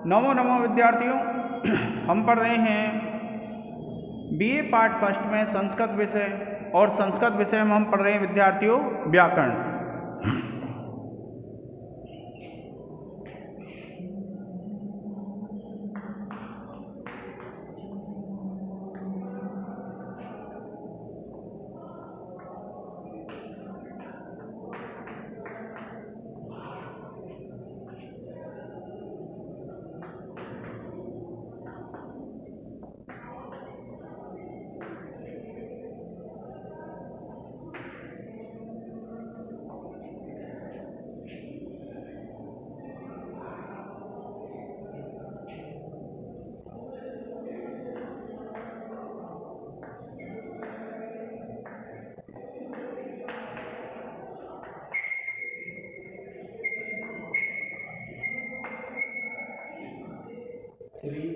नमो नमो विद्यार्थियों। हम पढ़ रहे हैं बीए पार्ट फर्स्ट में संस्कृत विषय, और संस्कृत विषय में हम पढ़ रहे हैं विद्यार्थियों व्याकरण। श्री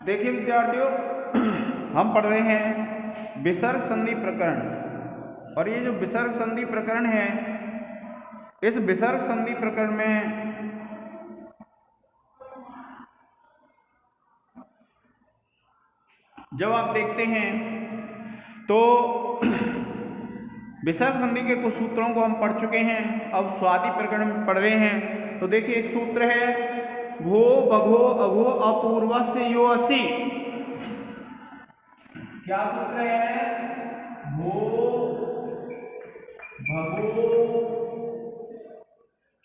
देखिए विद्यार्थियों, हम पढ़ रहे हैं विसर्ग संधि प्रकरण। और ये जो विसर्ग संधि प्रकरण है, इस विसर्ग संधि प्रकरण में जब आप देखते हैं तो विसर्ग संधि के कुछ सूत्रों को हम पढ़ चुके हैं। अब स्वादि प्रकरण में पढ़ रहे हैं। तो देखिए, एक सूत्र है भो भगो अघो अपूर्वस्य यो असि। क्या सूत्र है? भो भगो,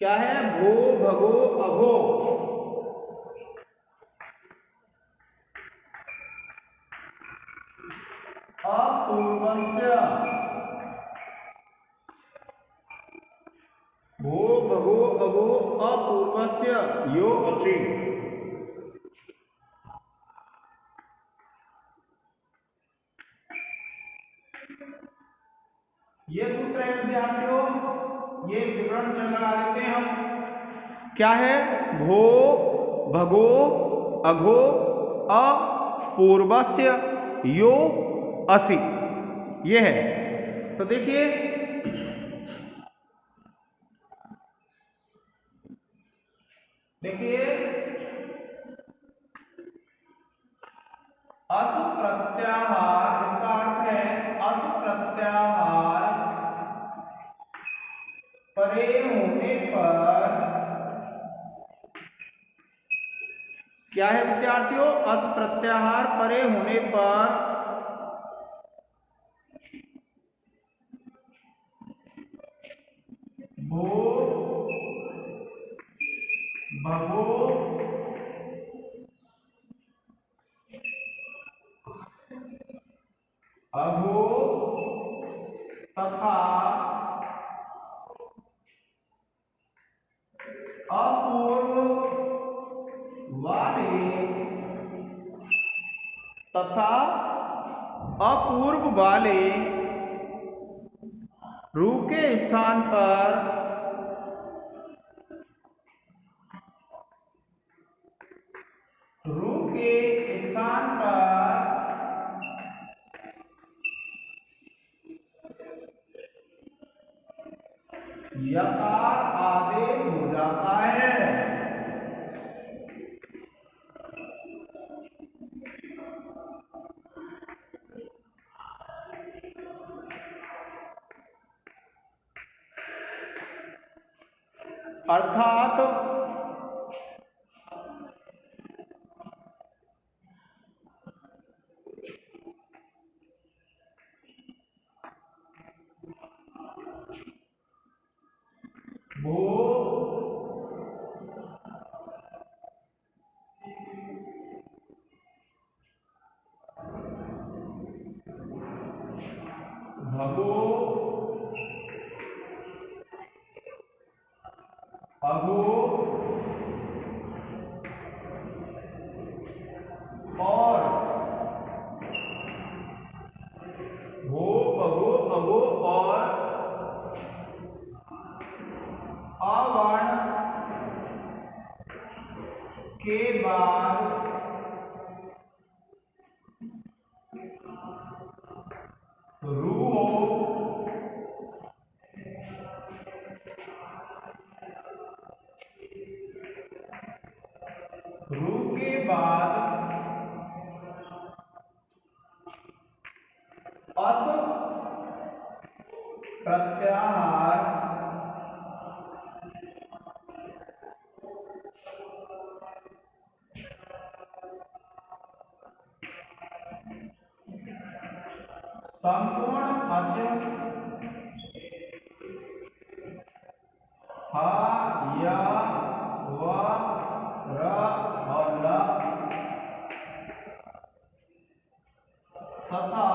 क्या है? भो भगो अघो अपूर्वस्य, भो भगो अघो अपूर्वस्य यो असि। ये सूत्र है विद्यार्थियों, ये विवरण से लगा देते हैं हम। क्या है? भो भगो अघो अपूर्वस्य यो असि, ये है। तो देखिए, अस प्रत्याहार, इसका अर्थ है अस प्रत्याहार परे होने पर, क्या है विद्यार्थियों? अस प्रत्याहार परे होने पर भो भगो अघो तथा अपूर्व वाले, तथा अपूर्व वाले रू के स्थान पर रू के स्थान पर यकार आदेश हो जाता है। अर्थात भो के बाद रू हो, रू के बाद अस प्रत्याहार संपूर्ण अच हा या व र और ल तथा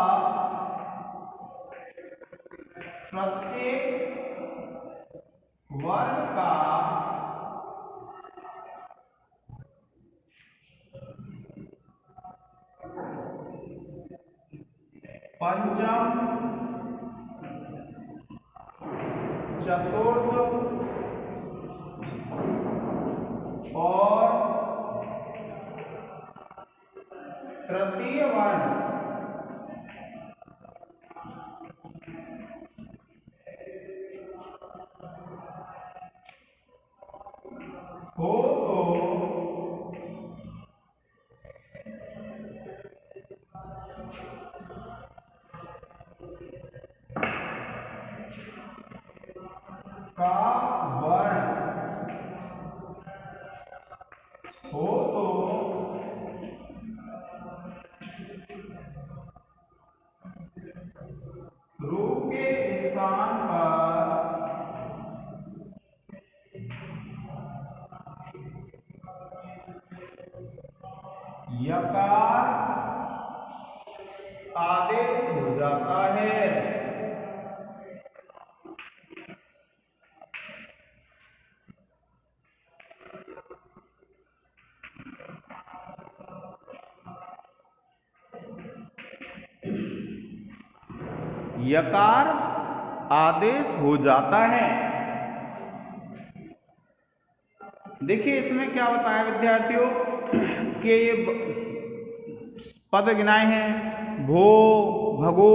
प्रत्येक वर्ग का पंचम, चतुर्थ और तृतीय वर्ण हो तो का वर्ण हो तो रू के स्थान पर यकार आदेश हो जाता है। यकार आदेश हो जाता है। देखिए इसमें क्या बताया विद्यार्थियों कि ये पद गिनाए हैं भो, भगो,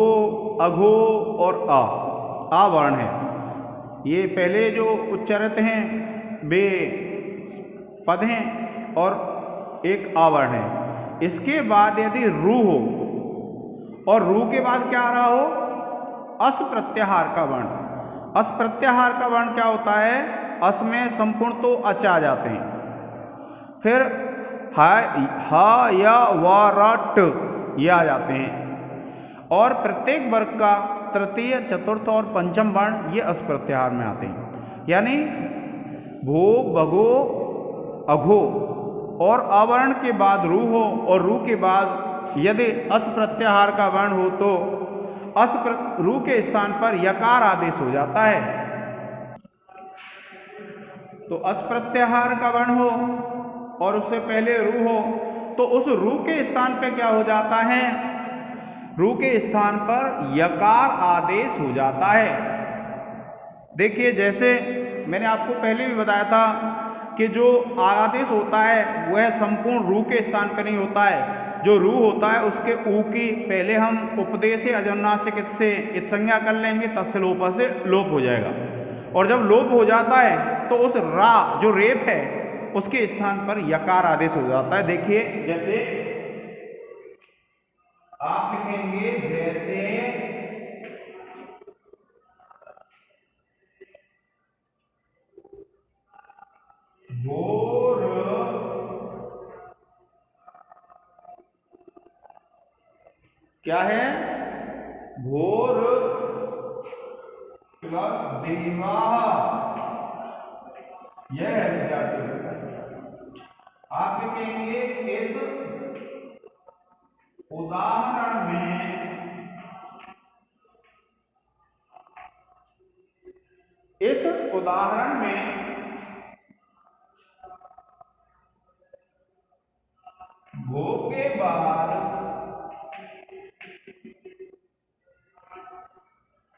अघो और आ वर्ण है। ये पहले जो उच्चारित हैं वे पद हैं और एक आ वर्ण है। इसके बाद यदि रू हो और रू के बाद क्या आ रहा हो, अस प्रत्याहार का वर्ण। अस प्रत्याहार का वर्ण क्या होता है, अस में संपूर्ण तो अच आ जाते हैं, फिर हा या व र ट ये आ जाते हैं और प्रत्येक वर्ग का तृतीय, चतुर्थ और पंचम वर्ण ये अस प्रत्याहार में आते हैं। यानी भो, भगो, अघो और अवर्ण के बाद रू हो और रू के बाद यदि अस प्रत्याहार का वर्ण हो तो रू के स्थान पर यकार आदेश हो जाता है। तो अस प्रत्याहार का वर्ण हो और उससे पहले रू हो तो उस रू के स्थान पे क्या हो जाता है, रू के स्थान पर यकार आदेश हो जाता है। देखिए जैसे मैंने आपको पहले भी बताया था कि जो आदेश होता है वह संपूर्ण रू के स्थान पर नहीं होता है। जो रू होता है उसके ऊ की पहले हम उपदेश अजन्नासिक से इत संज्ञा कर लेंगे, तत्सलोप से लोप हो जाएगा और जब लोप हो जाता है तो उस रा जो रेप है उसके स्थान पर यकार आदेश हो जाता है। देखिए जैसे आप लिखेंगे जैसे भोर, क्या है भोर प्लस देवा, यह है विद्यार्थी। आप लिखेंगे इस उदाहरण में भो के बाद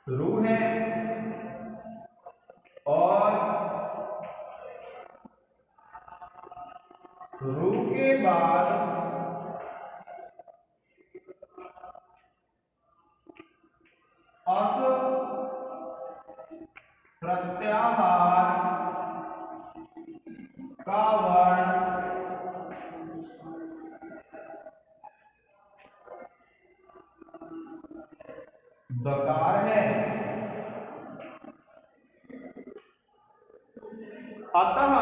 रू है और रू के बाद अस प्रत्याहार का वर्ण दकार है। अतः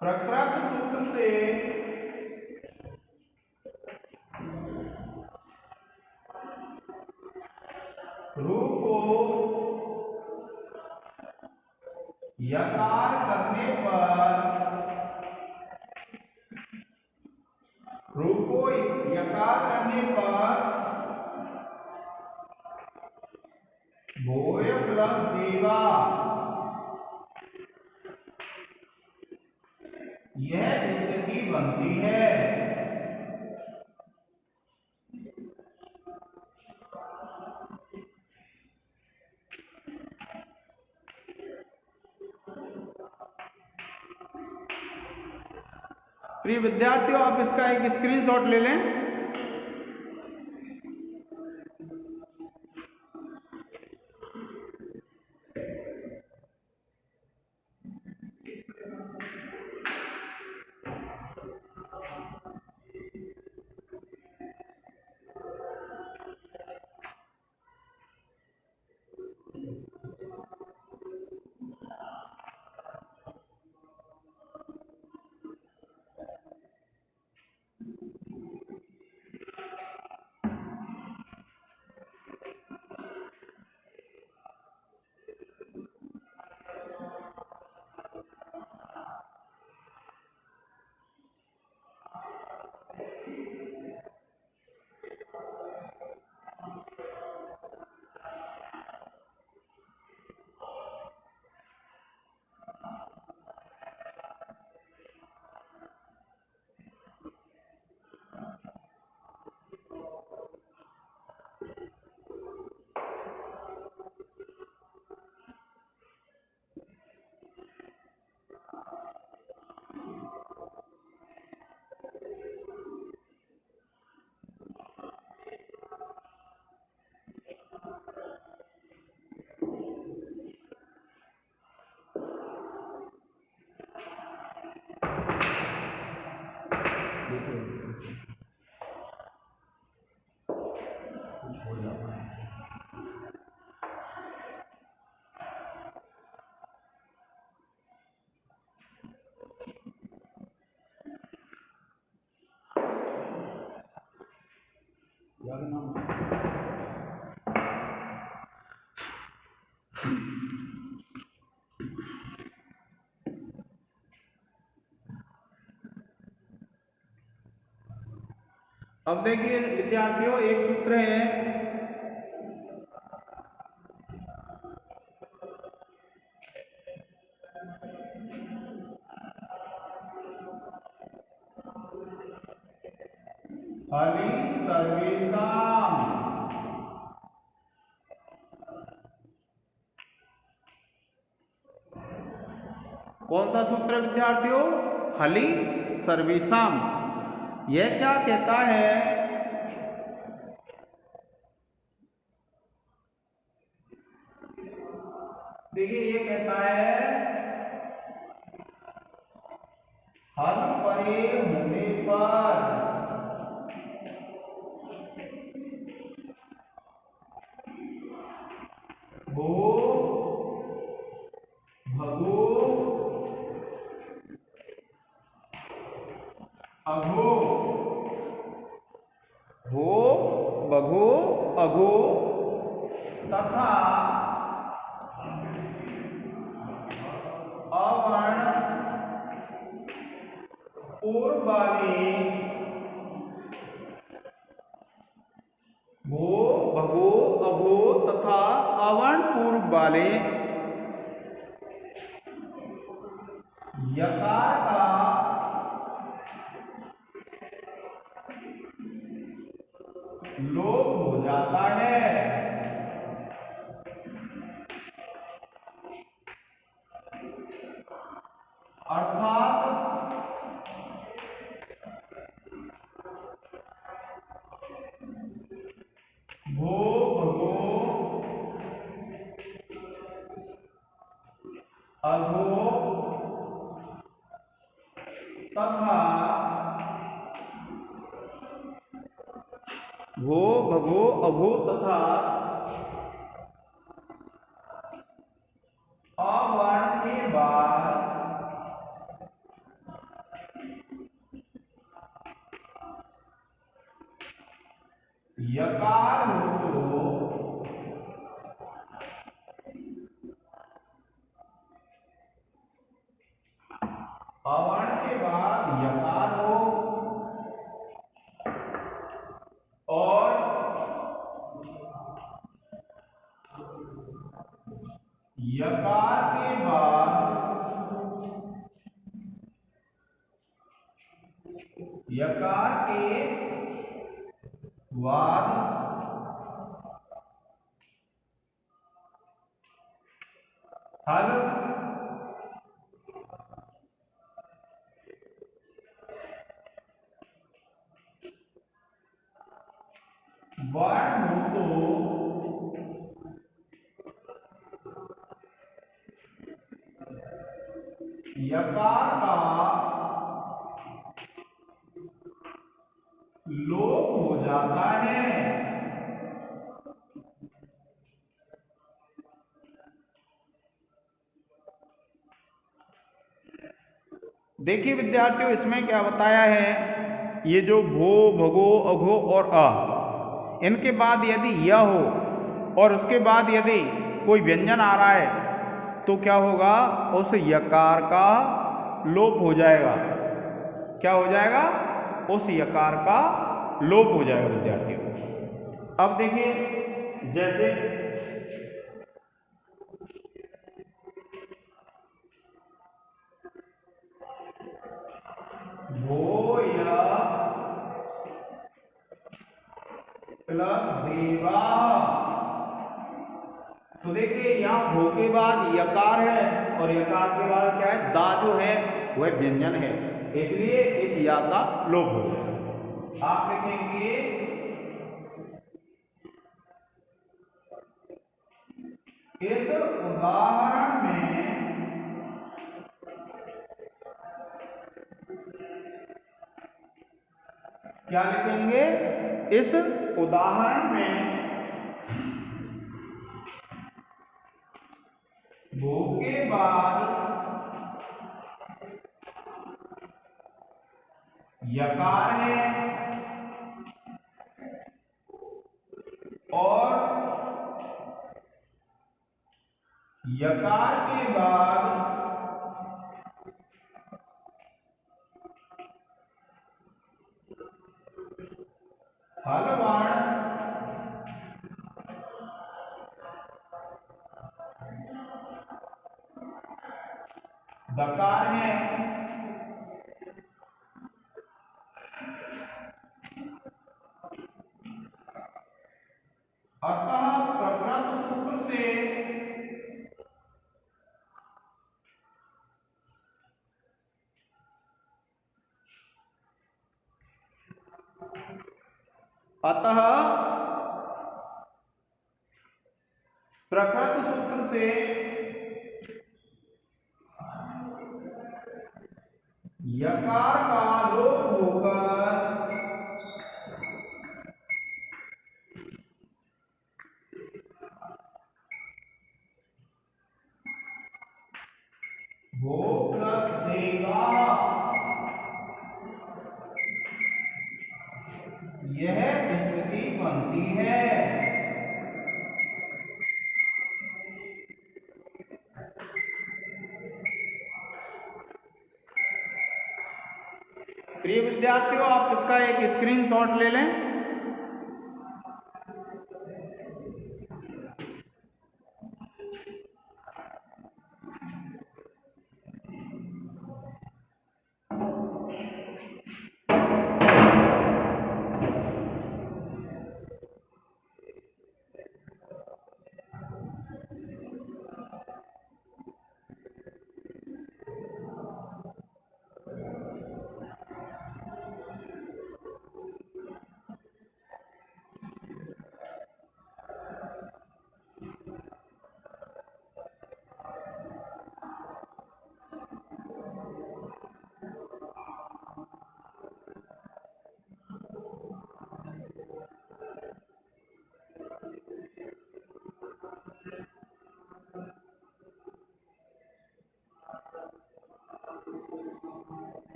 प्रकृत सूत्र से रू को यकार करने पर भोय प्लस देवा यह स्थिति बनती है। प्रिय विद्यार्थियों, आप इसका एक स्क्रीनशॉट ले लें। अब देखिए विद्यार्थियों, एक सूत्र है हरि सर्वेषाम। कौन सा सूत्र विद्यार्थियों? हलि सर्वेषाम। यह क्या कहता है? देखिए, ये कहता है हर परे होने पर भो भगो अघो, भो भगो अघो तथा अवर्ण पूर्व वाले भो भगो अघो तथा अवर्ण पूर्व वाले यकार का लोप हो जाता है। अर्थात भो भगो अघो तथा भो भगो अभो तथा अवर्ण के बाद यकार हो तो अवर्ण के बाद यकार हो और यकार के बाद हल वर्ण हो तो यकार का लोप हो जाता है। देखिए विद्यार्थियों, इसमें क्या बताया है, ये जो भो भगो अघो और अ, इनके बाद यदि य हो और उसके बाद यदि कोई व्यंजन आ रहा है तो क्या होगा, उस यकार का लोप हो जाएगा। क्या हो जाएगा? उस यकार का लोप हो जाएगा विद्यार्थियों। अब देखिए, जैसे भो या प्लस देवा, तो देखिए यहां भो के बाद यकार है और यकार के बाद क्या है, दा जो है वह व्यंजन है, इसलिए इस या का लोप हो जाएगा। आप लिखेंगे इस उदाहरण में क्या लिखेंगे, इस उदाहरण में भो के बाद यकार है और यकार के बाद हल वर्ण दकार है। अतः प्रकृत सूत्र से प्रकृत सूत्र से यकार का लोप होकर भो प्लस देगा, यह स्थिति बनती है। प्रिय विद्यार्थियों, आप इसका एक स्क्रीनशॉट ले लें।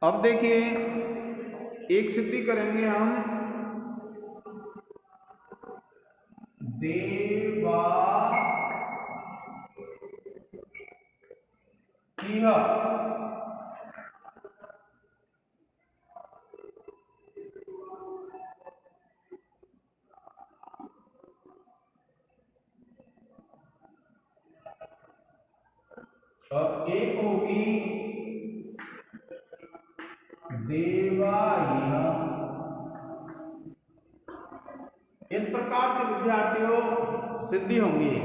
अब देखिए एक सिद्धि करेंगे हम, देवा इह। अब एक होगी देवा इह। इस प्रकार से विद्यार्थियों सिद्धि होंगी।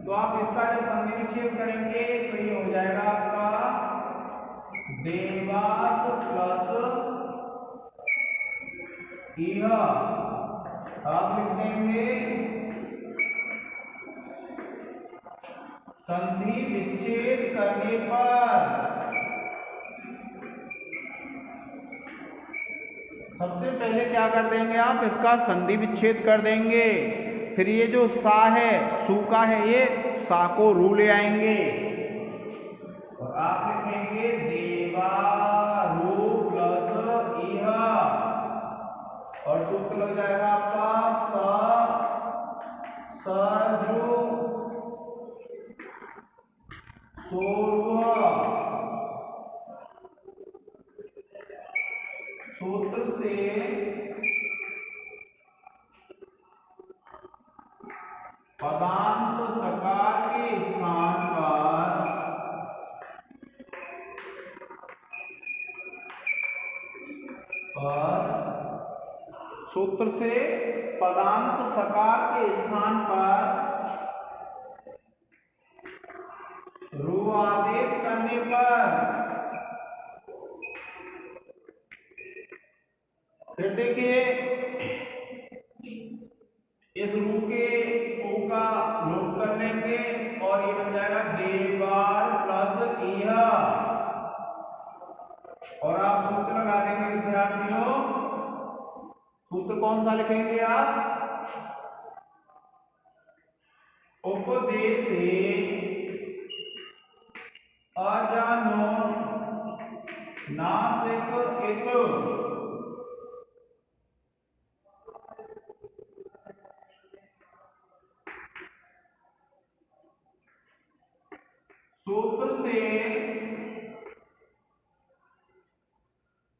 तो आप इसका जब संधि विच्छेद करेंगे तो ये हो जाएगा आपका देवास प्लस इह। आप लिख देंगे संधि विच्छेद करने पर सबसे पहले क्या कर देंगे आप, इसका संधि विच्छेद कर देंगे। फिर ये जो सा है, सू का है, ये सा को रू ले आएंगे और आप लिखेंगे देवा रू प्लस इह और सूत्र लग जाएगा आपका सजु सोरुह। सूत्र से पदांत सकार के स्थान पर सूत्र से पदांत सकार के स्थान पर रू आदेश करने पर, फिर देखिए इस रू के ऊ का लोप कर लेंगे और ये बन जाएगा देवार प्लस इह और आप सूत्र लगा देंगे विद्यार्थियों। सूत्र कौन सा लिखेंगे आप, उपदेशे अजानो नासिक इत। सूत्र से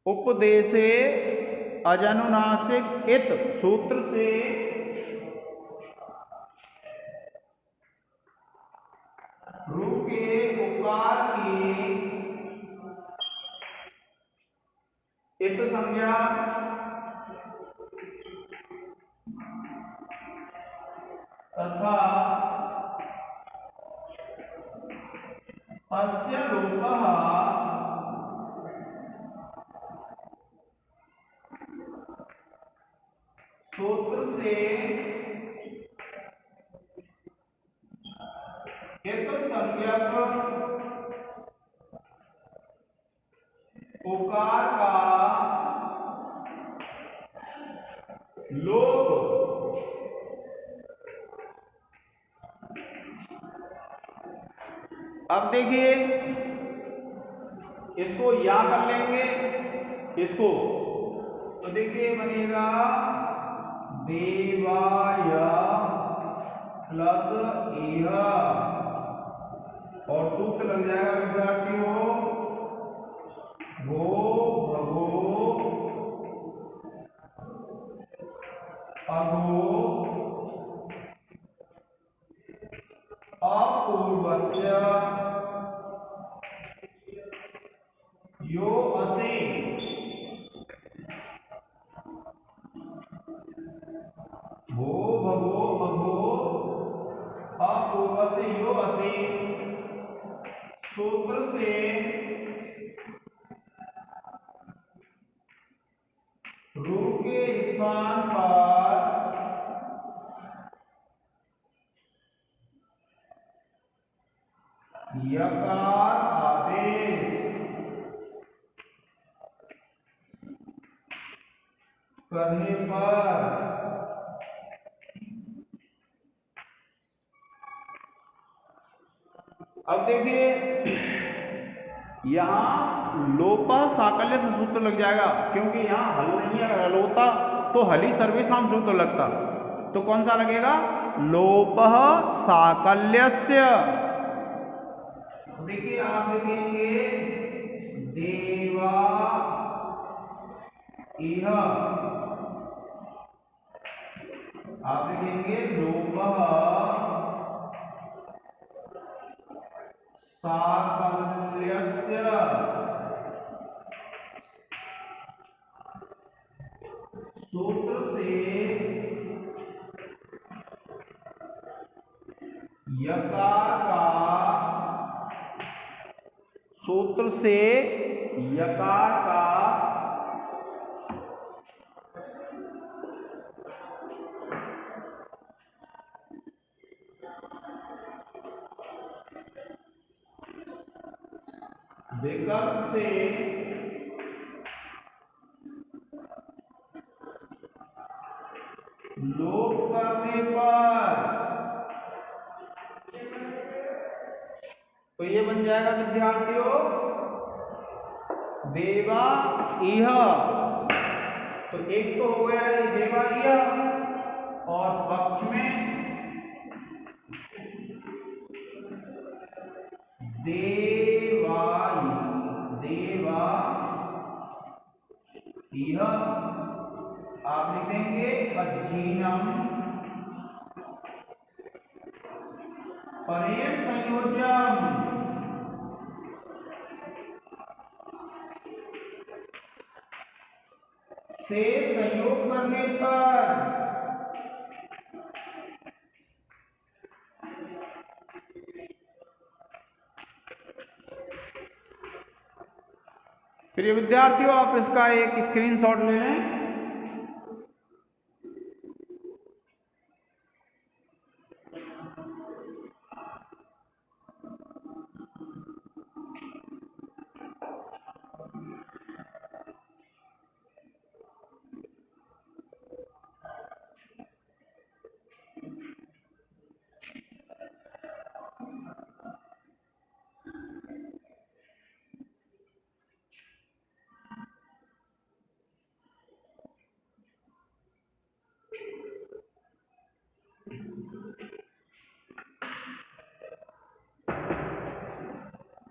उपदेशे अजनुनासिक इत, सूत्र से रू के उकार की इत संज्ञा तथा तस्य लोपः सूत्र से इत संज्ञक उकार का लोप। अब देखिए इसको या कर लेंगे इसको, तो देखिए बनेगा देवाय प्लस इह और सूत्र लग जाएगा विद्यार्थियों भो भगो अगो अपूर्वस्य यो असे। भो भगो अगो अपूर्वस्य यो असे। सूत्र से रू के स्थान पर यकार आदेश करने पर अब देखिए यहां लोपः साकल्य से सूत्र लग जाएगा, क्योंकि यहाँ हल नहीं है। अगर हल होता तो हल ही सर्वेषां सूत्र लगता। तो कौन सा लगेगा? लोपः साकल्यस्य। देखिए आप लिखेंगे देवा इह, आप लिखेंगे लोपः साकल्यस्य सूत्र से यकार का, सूत्र से यकार का विकल्प से लोप करने पर, तो ये बन जाएगा विद्यार्थियों देवा इह। तो एक तो हो गया ये देवा इह, और पक्ष में देवाई, देवा इह। आप लिखेंगे अज्जीनम परेण संयोज्यम से संयोग करने पर। प्रिय विद्यार्थियों, आप इसका एक स्क्रीनशॉट ले लें।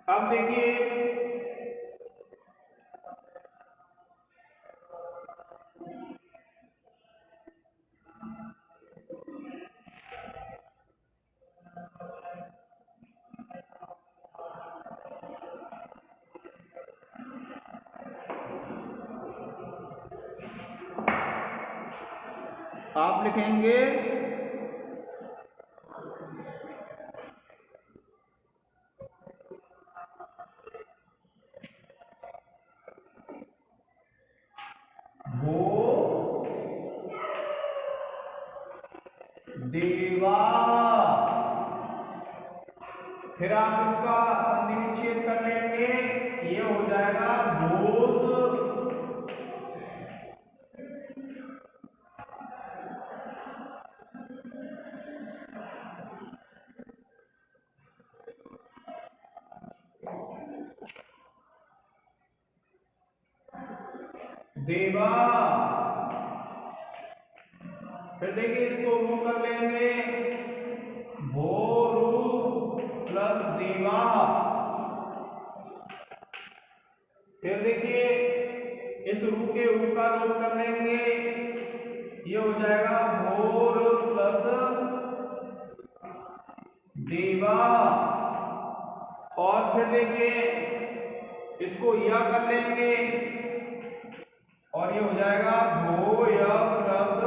अब देखिए आप लिखेंगे वो देवा, फिर आप इसका संधि विच्छेद कर लेंगे, ये हो जाएगा दोष देवा। फिर देखिए इसको रू कर लेंगे, भोरू प्लस देवा। फिर देखिए इस रू के रू का लोप कर लेंगे, ये हो जाएगा भोर प्लस देवा। और फिर देखिए इसको या कर लेंगे, और ये हो जाएगा भो या प्लस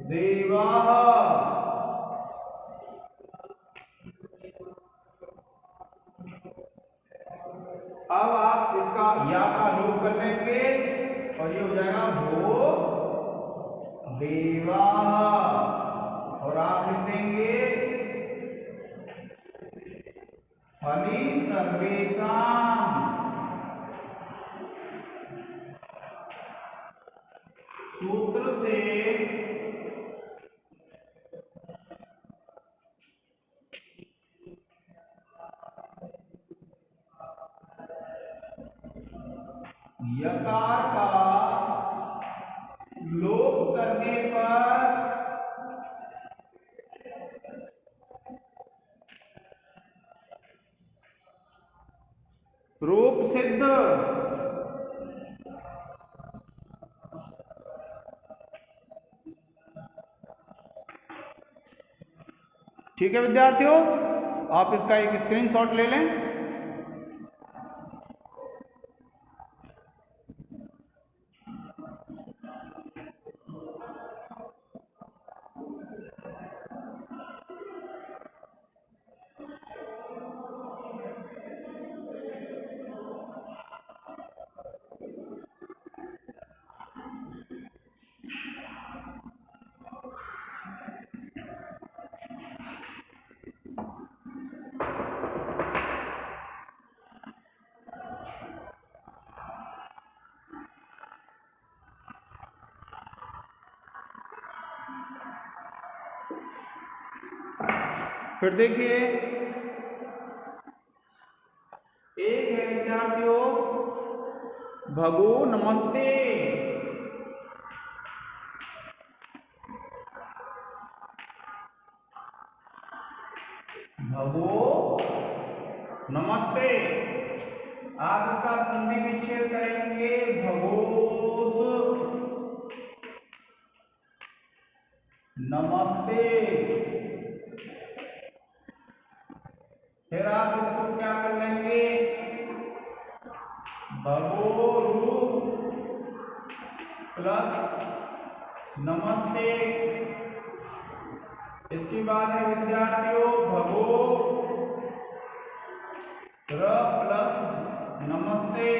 देवा। अब आप इसका या का लोप कर लेंगे, और ये हो जाएगा भो देवा। और आप लिख देंगे हनि सर्वेषां सूत्र से यकार का लोप करने पर रूप सिद्ध। ठीक है विद्यार्थियों, आप इसका एक स्क्रीनशॉट ले लें। फिर देखिए, एक है विद्यार्थियों भगो नमस्ते। भगो नमस्ते, आप इसका संधि विच्छेद करेंगे भगोस नमस्ते। फिर आप इसको क्या कर लेंगे, भगोरु प्लस नमस्ते। इसके बाद है विद्यार्थियों भगो र प्लस नमस्ते।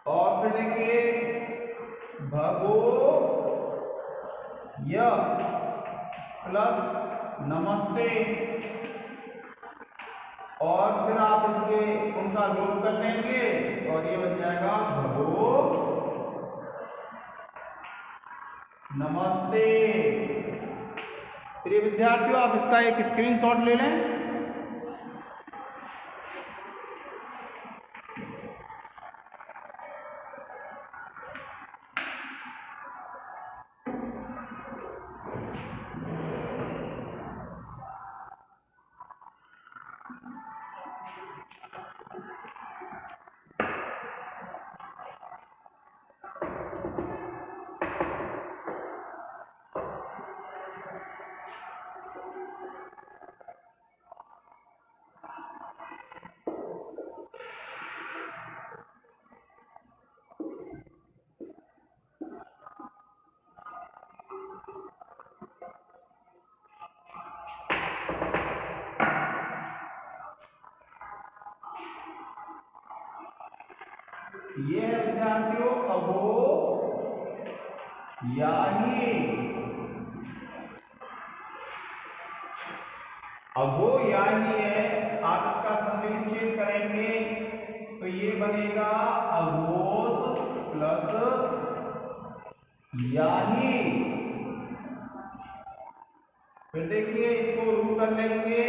और फिर देखिए भगो य प्लस नमस्ते। और फिर आप इसके उनका लोप कर लेंगे और ये बन जाएगा भगो नमस्ते। प्रिय विद्यार्थियों, आप इसका एक स्क्रीनशॉट ले लें। ये है विद्यार्थियों अभो याही। अभो याही है, आप इसका संधि विच्छेद करेंगे तो ये बनेगा अघोष प्लस याही। फिर देखिए इसको रू कर लेंगे,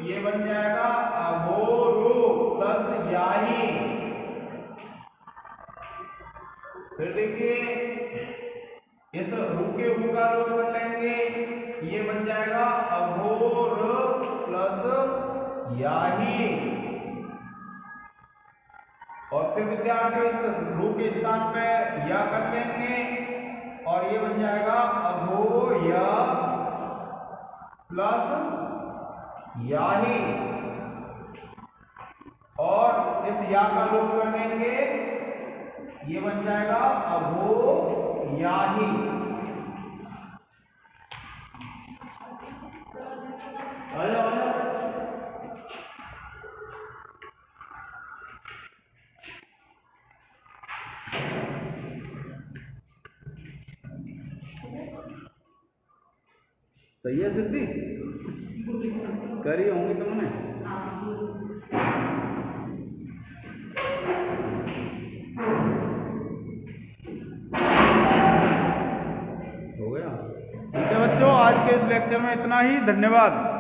ये बन जाएगा अघोरु प्लस याही। फिर देखिए इस रू के ऊ का लोप कर लेंगे, ये बन जाएगा अघोर प्लस याही। और फिर विद्यार्थियों इस रू के स्थान पे या कर लेंगे और ये बन जाएगा अघो या प्लस याही। और इस या का लोप कर देंगे, ये बन जाएगा अभो याही। आया आया। सही है सिद्धि, करी होंगी तुमने। हो गया। ठीक है बच्चों, आज के इस लेक्चर में इतना ही। धन्यवाद।